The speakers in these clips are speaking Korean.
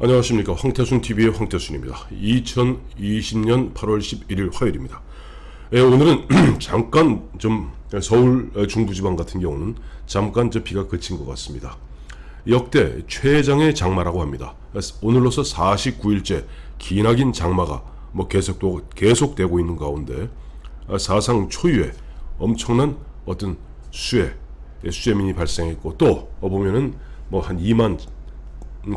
안녕하십니까. 황태순TV의 황태순입니다. 2020년 8월 11일 화요일입니다. 오늘은 잠깐 좀 서울 중부지방 같은 경우는 잠깐 비가 그친 것 같습니다. 역대 최장의 장마라고 합니다. 오늘로서 49일째 기나긴 장마가 계속되고 있는 가운데 사상 초유의 엄청난 어떤 수재민이 발생했고, 또 보면은 한 2만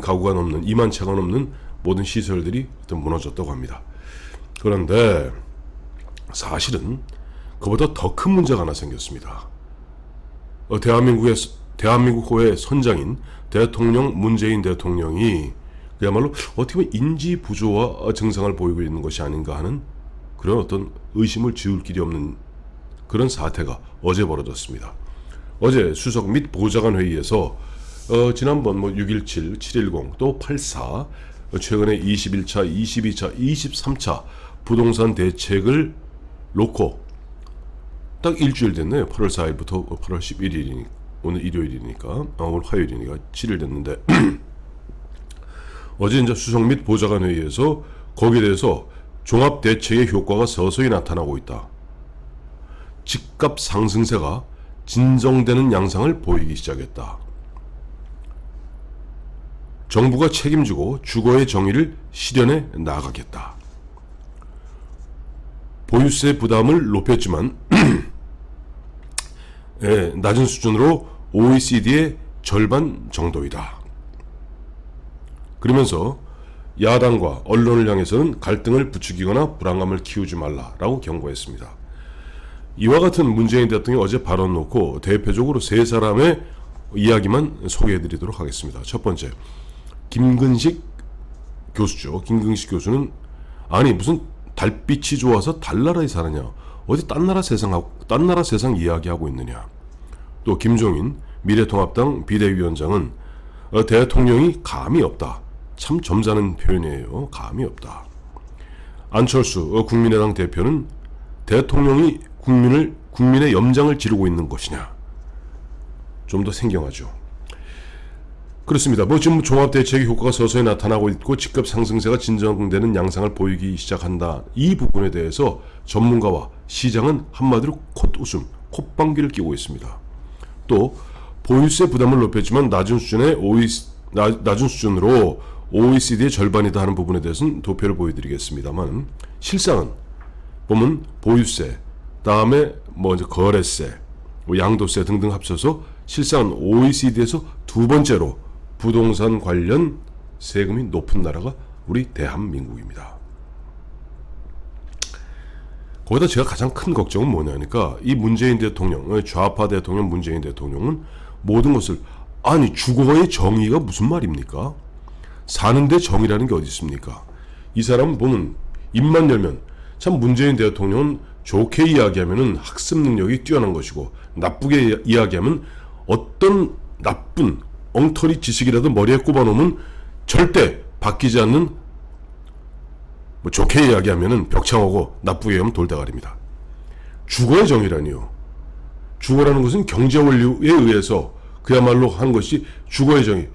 가구가 넘는 2만 채가 넘는 모든 시설들이 무너졌다고 합니다. 그런데 사실은 그보다 더 큰 문제가 하나 생겼습니다. 대한민국의 선장인 대통령 문재인 대통령이 그야말로 어떻게 보면 인지 부조와 증상을 보이고 있는 것이 아닌가 하는 그런 어떤 의심을 지울 길이 없는 그런 사태가 어제 벌어졌습니다. 어제 수석 및 보좌관 회의에서 지난번 6.17, 7.10, 또 8.4, 최근에 21차, 22차, 23차 부동산 대책을 놓고 딱 일주일 됐네요. 8월 4일부터 8월 11일이니까, 오늘 일요일이니까, 오늘 화요일이니까 7일 됐는데 어제 이제 수석 및 보좌관 회의에서 거기에 대해서 종합 대책의 효과가 서서히 나타나고 있다. 집값 상승세가 진정되는 양상을 보이기 시작했다. 정부가 책임지고 주거의 정의를 실현해 나가겠다. 보유세 부담을 높였지만 낮은 수준으로 OECD의 절반 정도이다. 그러면서 야당과 언론을 향해서는 갈등을 부추기거나 불안감을 키우지 말라라고 경고했습니다. 이와 같은 문재인 대통령이 어제 발언 놓고 대표적으로 세 사람의 이야기만 소개해드리도록 하겠습니다. 첫 번째, 김근식 교수죠. 김근식 교수는 아니 무슨 달빛이 좋아서 달나라에 사느냐, 어디 딴 나라 세상 이야기하고 있느냐. 또 김종인 미래통합당 비대위원장은 대통령이 감이 없다. 참 점잖은 표현이에요. 감이 없다. 안철수 국민의당 대표는 대통령이 국민의 염장을 지르고 있는 것이냐. 좀 더 생경하죠. 그렇습니다. 지금 종합대책의 효과가 서서히 나타나고 있고 집값 상승세가 진정되는 양상을 보이기 시작한다. 이 부분에 대해서 전문가와 시장은 한마디로 콧방귀를 끼고 있습니다. 또 보유세 부담을 높였지만 낮은 수준으로 OECD의 절반이다 하는 부분에 대해서는 도표를 보여드리겠습니다만, 실상은 보면 보유세, 다음에 이제 거래세, 양도세 등등 합쳐서 실상은 OECD에서 두 번째로 부동산 관련 세금이 높은 나라가 우리 대한민국입니다. 거기다 제가 가장 큰 걱정은 뭐냐니까, 이 문재인 대통령, 좌파 대통령 문재인 대통령은 모든 것을, 아니 주거의 정의가 무슨 말입니까? 사는데 정의라는 게 어디 있습니까? 이 사람 보면 입만 열면 참 문재인 대통령은 좋게 이야기하면은 학습 능력이 뛰어난 것이고, 나쁘게 이야기하면 어떤 나쁜 엉터리 지식이라도 머리에 꼽아놓으면 절대 바뀌지 않는, 좋게 이야기하면은 벽창하고 나쁘게 하면 돌대가리입니다. 주거의 정의라니요. 주거라는 것은 경제 원리에 의해서 그야말로 한 것이 주거의 정의.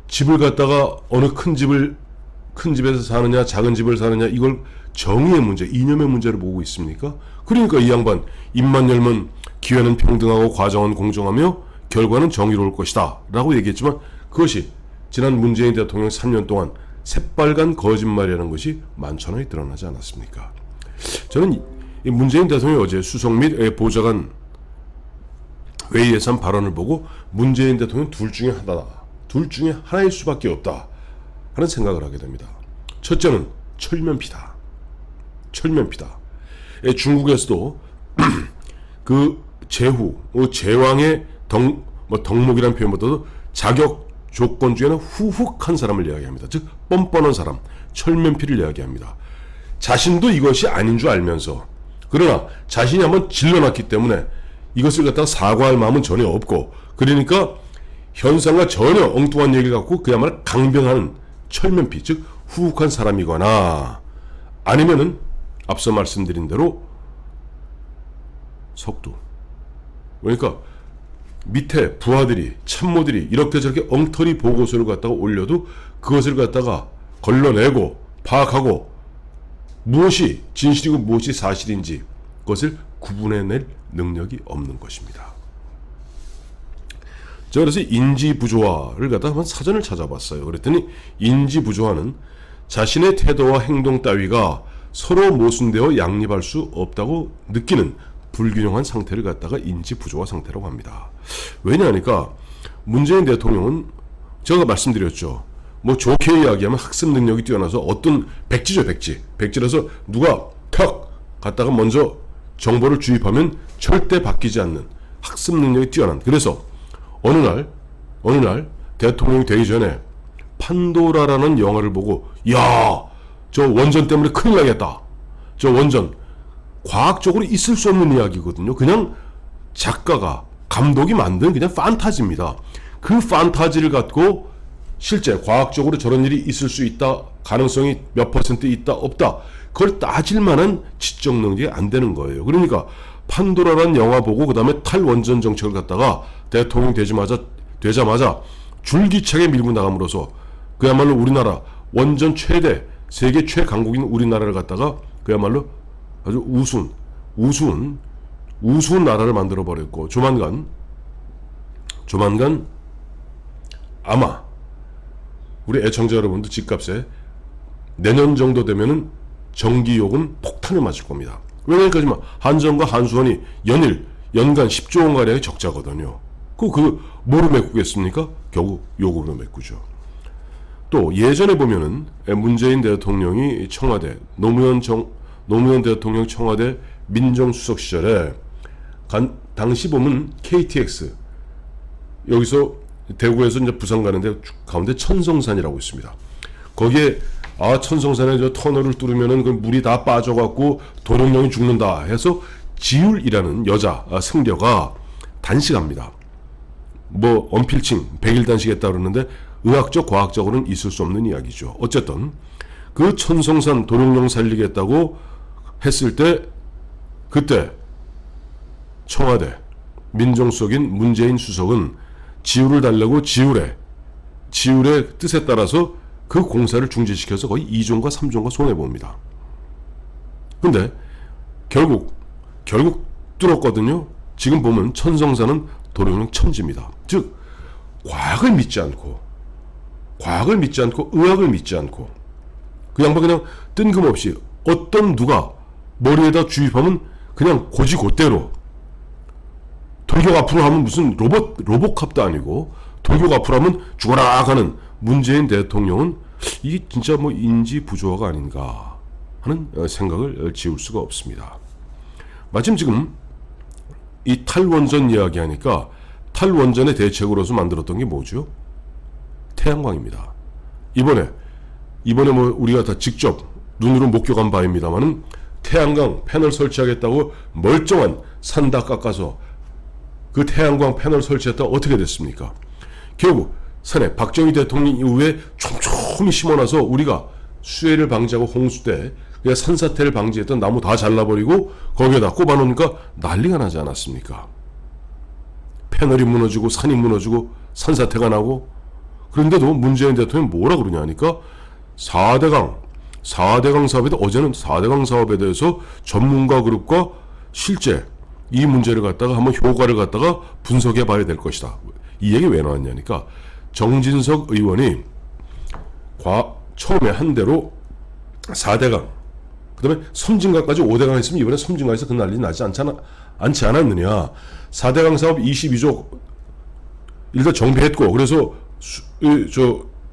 집을 갖다가 어느 큰 집에서 사느냐 작은 집을 사느냐, 이걸 정의의 문제, 이념의 문제로 보고 있습니까? 그러니까 이 양반 입만 열면 기회는 평등하고 과정은 공정하며 결과는 정의로울 것이다 라고 얘기했지만, 그것이 지난 문재인 대통령 3년 동안 새빨간 거짓말이라는 것이 만천하에 드러나지 않았습니까? 저는 이 문재인 대통령이 어제 수석 및 보좌관 회의에서 한 발언을 보고 문재인 대통령 둘 중에 하나일 수밖에 없다 하는 생각을 하게 됩니다. 첫째는 철면피다. 중국에서도 그 제왕의 덕목이라는 표현보다도 자격 조건 중에는 후훅한 사람을 이야기합니다. 즉 뻔뻔한 사람, 철면피를 이야기합니다. 자신도 이것이 아닌 줄 알면서, 그러나 자신이 한번 질러놨기 때문에 이것을 갖다가 사과할 마음은 전혀 없고, 그러니까 현상과 전혀 엉뚱한 얘기를 갖고 그야말로 강변하는 철면피, 즉 후훅한 사람이거나, 아니면은 앞서 말씀드린 대로 석두. 그러니까 밑에 부하들이, 참모들이 이렇게 저렇게 엉터리 보고서를 갖다가 올려도 그것을 갖다가 걸러내고 파악하고 무엇이 진실이고 무엇이 사실인지 그것을 구분해낼 능력이 없는 것입니다. 제가 그래서 인지부조화를 갖다 한번 사전을 찾아봤어요. 그랬더니 인지부조화는 자신의 태도와 행동 따위가 서로 모순되어 양립할 수 없다고 느끼는 불균형한 상태를 갖다가 인지부조화 상태라고 합니다. 왜냐하니까 문재인 대통령은 제가 말씀드렸죠. 뭐 좋게 이야기하면 학습 능력이 뛰어나서 어떤 백지죠, 백지라서 누가 턱 갖다가 먼저 정보를 주입하면 절대 바뀌지 않는 학습 능력이 뛰어난. 그래서 어느 날 대통령이 되기 전에 판도라라는 영화를 보고 야, 저 원전 때문에 큰일 나겠다. 저 원전 과학적으로 있을 수 없는 이야기거든요. 그냥 작가가 감독이 만든 그냥 판타지입니다. 그 판타지를 갖고 실제 과학적으로 저런 일이 있을 수 있다, 가능성이 몇 퍼센트 있다 없다, 그걸 따질 만한 지적 능력이 안 되는 거예요. 그러니까 판도라라는 영화 보고 그 다음에 탈원전 정책을 갖다가 대통령 되자마자 줄기차게 밀고 나감으로써 그야말로 우리나라 원전 최대 세계 최강국인 우리나라를 갖다가 그야말로 아주 우스운 나라를 만들어 버렸고 조만간 아마 우리 애청자 여러분도 집값에 내년 정도 되면은 전기요금 폭탄을 맞을 겁니다. 왜냐니까 한전과 한수원이 연간 10조 원가량의 적자거든요. 그 뭐로 메꾸겠습니까? 결국 요금으로 메꾸죠. 또 예전에 보면은 문재인 대통령이 청와대 노무현 대통령 청와대 민정수석 시절에 당시 보면 KTX 여기서 대구에서 이제 부산 가는데 가운데 천성산이라고 있습니다. 거기에 천성산에 저 터널을 뚫으면은 그 물이 다 빠져갖고 도롱뇽이 죽는다 해서 지율이라는 여자 승려가 단식합니다. 뭐 언필칭 100일 단식했다 그러는데 의학적 과학적으로는 있을 수 없는 이야기죠. 어쨌든 그 천성산 도롱뇽 살리겠다고 했을 때 그때 청와대 민정수석인 문재인 수석은 지율을 달라고 지율의 뜻에 따라서 그 공사를 중지시켜서 거의 2조인가 3조인가 손해봅니다. 근데 결국 뚫었거든요. 지금 보면 천성산은 도롱뇽 천지입니다. 즉 과학을 믿지 않고 의학을 믿지 않고 그 양반 그냥 뜬금없이 어떤 누가 머리에다 주입하면 그냥 고지곧대로 돌격 앞으로 하면 무슨 로봇캅도 아니고 돌격 앞으로 하면 죽어라 가는 문재인 대통령은 이게 진짜 뭐 인지부조화가 아닌가 하는 생각을 지울 수가 없습니다. 마침 지금 이 탈원전 이야기하니까 탈원전의 대책으로서 만들었던 게 뭐죠? 태양광입니다. 이번에 뭐 우리가 다 직접 눈으로 목격한 바입니다만은 태양광 패널 설치하겠다고 멀쩡한 산 다 깎아서 그 태양광 패널 설치했다가 어떻게 됐습니까? 결국 산에 박정희 대통령 이후에 촘촘히 심어놔서 우리가 수해를 방지하고 홍수 때 산사태를 방지했던 나무 다 잘라버리고 거기에다 꼽아놓으니까 난리가 나지 않았습니까? 패널이 무너지고 산이 무너지고 산사태가 나고 그런데도 문재인 대통령이 뭐라 그러냐 하니까 4대강 사업에 어제는 4대강 사업에 대해서 전문가 그룹과 실제 이 문제를 갖다가 한번 효과를 갖다가 분석해 봐야 될 것이다. 이 얘기 왜 나왔냐니까 정진석 의원이 처음에 한 대로 4대강 그 다음에 섬진강까지 5대강 했으면 이번에 섬진강에서 그 난리 나지 않지 않았느냐. 4대강 사업 22조 일단 정비했고 그래서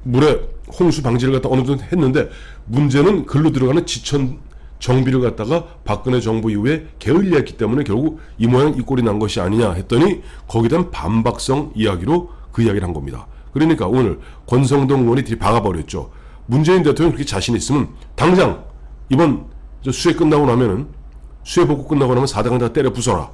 물에 홍수 방지를 갖다 어느 정도 했는데 문제는 글로 들어가는 지천 정비를 갖다가 박근혜 정부 이후에 게을리했기 때문에 결국 이 모양 이 꼴이 난 것이 아니냐 했더니 거기에 대한 반박성 이야기로 그 이야기를 한 겁니다. 그러니까 오늘 권성동 의원이 박아버렸죠. 문재인 대통령 그렇게 자신 있으면 당장 이번 수해 끝나고 나면은 수해 복구 끝나고 나면 4대강 다 때려 부숴라.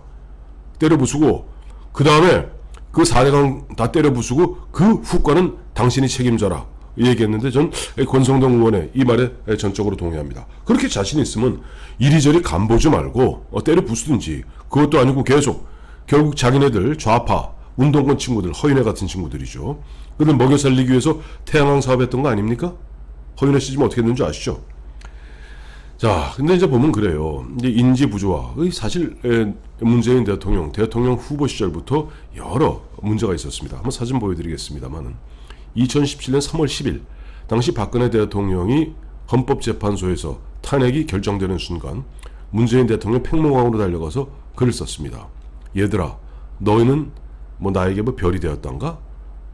때려 부수고 그 다음에 그 4대강 다 때려 부수고 그 후과는 당신이 책임져라. 얘기했는데 전 권성동 의원의 이 말에 전적으로 동의합니다. 그렇게 자신 있으면 이리저리 간보지 말고 때려 부수든지 그것도 아니고 계속 결국 자기네들 좌파 운동권 친구들 허인회 같은 친구들이죠. 그들 먹여 살리기 위해서 태양광 사업했던 거 아닙니까? 허윤회 씨 지금 어떻게 됐는지 아시죠? 자, 근데 이제 보면 그래요. 이제 인지 부조화. 사실 문재인 대통령 후보 시절부터 여러 문제가 있었습니다. 한번 사진 보여드리겠습니다만은 2017년 3월 10일 당시 박근혜 대통령이 헌법재판소에서 탄핵이 결정되는 순간 문재인 대통령 팽목항으로 달려가서 글을 썼습니다. 얘들아, 너희는 뭐 나에게 뭐 별이 되었던가?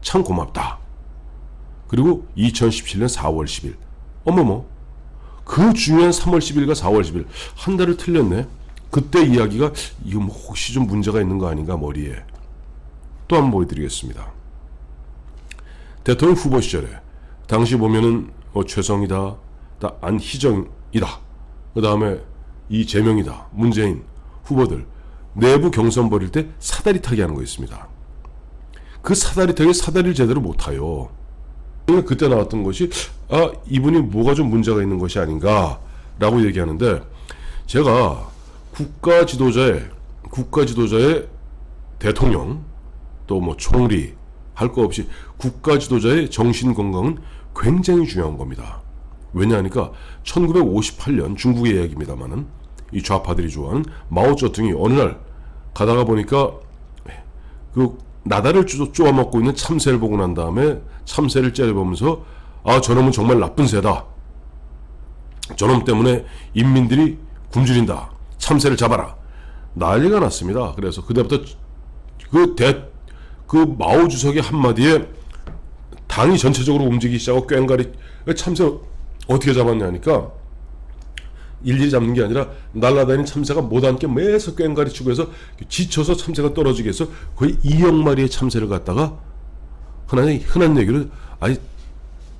참 고맙다. 그리고 2017년 4월 10일 어머머, 그 중요한 3월 10일과 4월 10일 한 달을 틀렸네. 그때 이야기가 이거 뭐 혹시 좀 문제가 있는 거 아닌가 머리에. 또 한번 보여드리겠습니다. 대통령 후보 시절에 당시 보면은 최성이다, 안희정이다, 그 다음에 이재명이다, 문재인 후보들 내부 경선 벌일 때 사다리 타기 하는 거 있습니다. 그 사다리 타기 사다리를 제대로 못 타요. 그때 나왔던 것이 이분이 뭐가 좀 문제가 있는 것이 아닌가 라고 얘기하는데, 제가 국가 지도자의 대통령 또 뭐 총리 할 거 없이 국가 지도자의 정신 건강은 굉장히 중요한 겁니다. 왜냐하니까 1958년 중국의 이야기입니다만은 이 좌파들이 좋아하는 마오쩌둥이 어느 날 가다가 보니까 그 나다를 쪼아 먹고 있는 참새를 보고 난 다음에 참새를 째려보면서 저놈은 정말 나쁜 새다. 저놈 때문에 인민들이 굶주린다. 참새를 잡아라. 난리가 났습니다. 그래서 그때부터 그 마오 주석의 한마디에 당이 전체적으로 움직이기 시작하고 꽹가리 참새 어떻게 잡았냐니까 일일이 잡는 게 아니라 날아다니는 참새가 못 앉게 매서 꽹가리 치고 해서 지쳐서 참새가 떨어지게 해서 거의 2억 마리의 참새를 갖다가 흔한 얘기를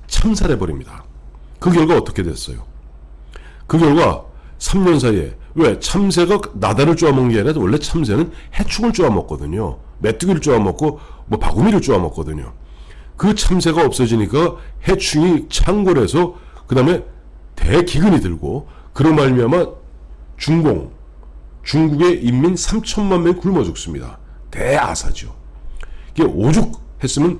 참살해버립니다. 그 결과 어떻게 됐어요? 그 결과 3년 사이에 왜 참새가 나다를 쪼아먹는 게 아니라 원래 참새는 해충을 쪼아먹거든요. 메뚜기를 쪼아먹고 뭐 바구미를 쪼아먹거든요. 그 참새가 없어지니까 해충이 창궐해서 그 다음에 대기근이 들고 그로 말미암아 중국의 인민 3천만 명이 굶어 죽습니다. 대아사죠. 이게 오죽했으면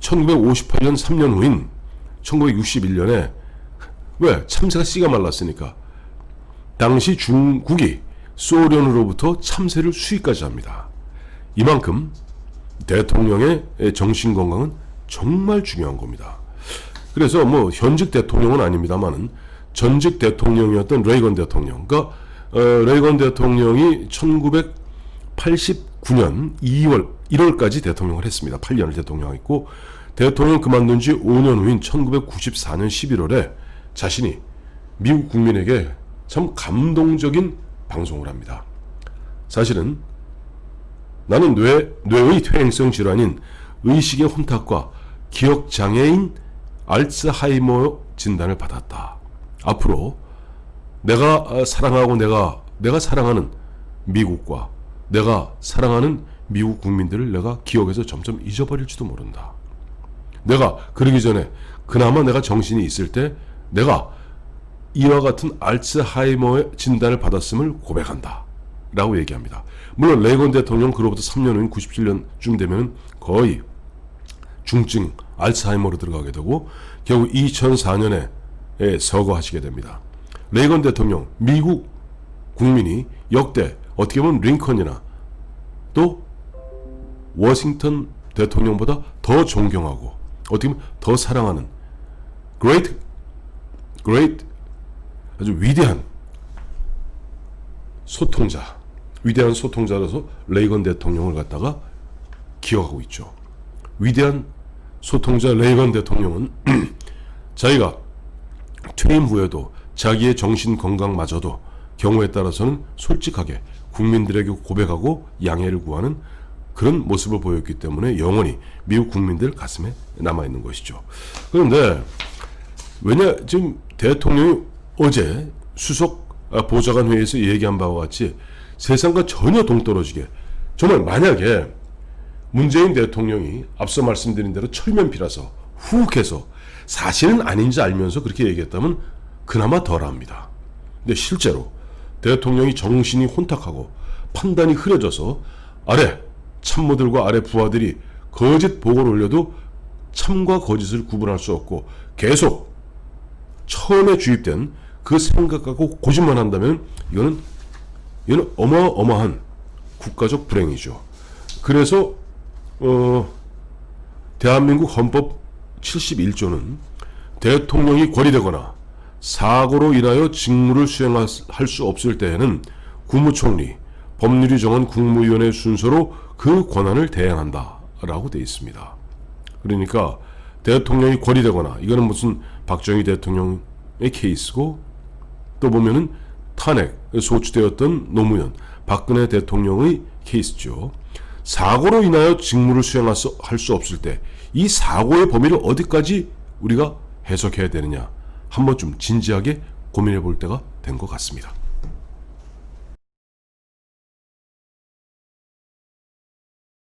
1958년 3년 후인 1961년에 왜? 참새가 씨가 말랐으니까 당시 중국이 소련으로부터 참새를 수입까지 합니다. 이만큼 대통령의 정신건강은 정말 중요한 겁니다. 그래서 뭐 현직 대통령은 아닙니다만은 전직 대통령이었던 레이건 대통령, 그러니까 레이건 대통령이 1989년 1월까지 대통령을 했습니다. 8년을 대통령했고 대통령 그만둔 지 5년 후인 1994년 11월에 자신이 미국 국민에게 참 감동적인 방송을 합니다. 사실은 나는 뇌의 퇴행성 질환인 의식의 혼탁과 기억장애인 알츠하이머 진단을 받았다. 앞으로 내가 사랑하고 내가 사랑하는 미국과 내가 사랑하는 미국 국민들을 내가 기억에서 점점 잊어버릴지도 모른다. 내가 그러기 전에 그나마 내가 정신이 있을 때 내가 이와 같은 알츠하이머의 진단을 받았음을 고백한다 라고 얘기합니다. 물론 레이건 대통령 그로부터 3년 후인 97년쯤 되면 거의 중증 알츠하이머로 들어가게 되고 결국 2004년에 서거하시게 됩니다. 레이건 대통령, 미국 국민이 역대 어떻게 보면 링컨이나 또 워싱턴 대통령보다 더 존경하고 어떻게 보면 더 사랑하는 great 아주 위대한 소통자로서 레이건 대통령을 갖다가 기억하고 있죠. 위대한 소통자 레이건 대통령은 자기가 퇴임 후에도 자기의 정신 건강마저도 경우에 따라서는 솔직하게 국민들에게 고백하고 양해를 구하는 그런 모습을 보였기 때문에 영원히 미국 국민들 가슴에 남아있는 것이죠. 그런데 지금 대통령이 어제 수석 보좌관 회의에서 얘기한 바와 같이 세상과 전혀 동떨어지게 정말 만약에 문재인 대통령이 앞서 말씀드린 대로 철면피라서 후욱해서 사실은 아닌지 알면서 그렇게 얘기했다면 그나마 덜합니다. 근데 실제로 대통령이 정신이 혼탁하고 판단이 흐려져서 아래 참모들과 아래 부하들이 거짓 보고를 올려도 참과 거짓을 구분할 수 없고 계속 처음에 주입된 그 생각 갖고 고집만 한다면 이거는 어마어마한 국가적 불행이죠. 그래서 대한민국 헌법 71조는 대통령이 권위되거나 사고로 인하여 직무를 수행할 수 없을 때에는 국무총리, 법률이 정한 국무위원회 순서로 그 권한을 대행한다 라고 되어 있습니다. 그러니까 대통령이 권위되거나, 이거는 무슨 박정희 대통령의 케이스고, 또 보면은 탄핵 소추되었던 노무현, 박근혜 대통령의 케이스죠. 사고로 인하여 직무를 수행할 수 없을 때 이 사고의 범위를 어디까지 우리가 해석해야 되느냐, 한 번쯤 진지하게 고민해 볼 때가 된 것 같습니다.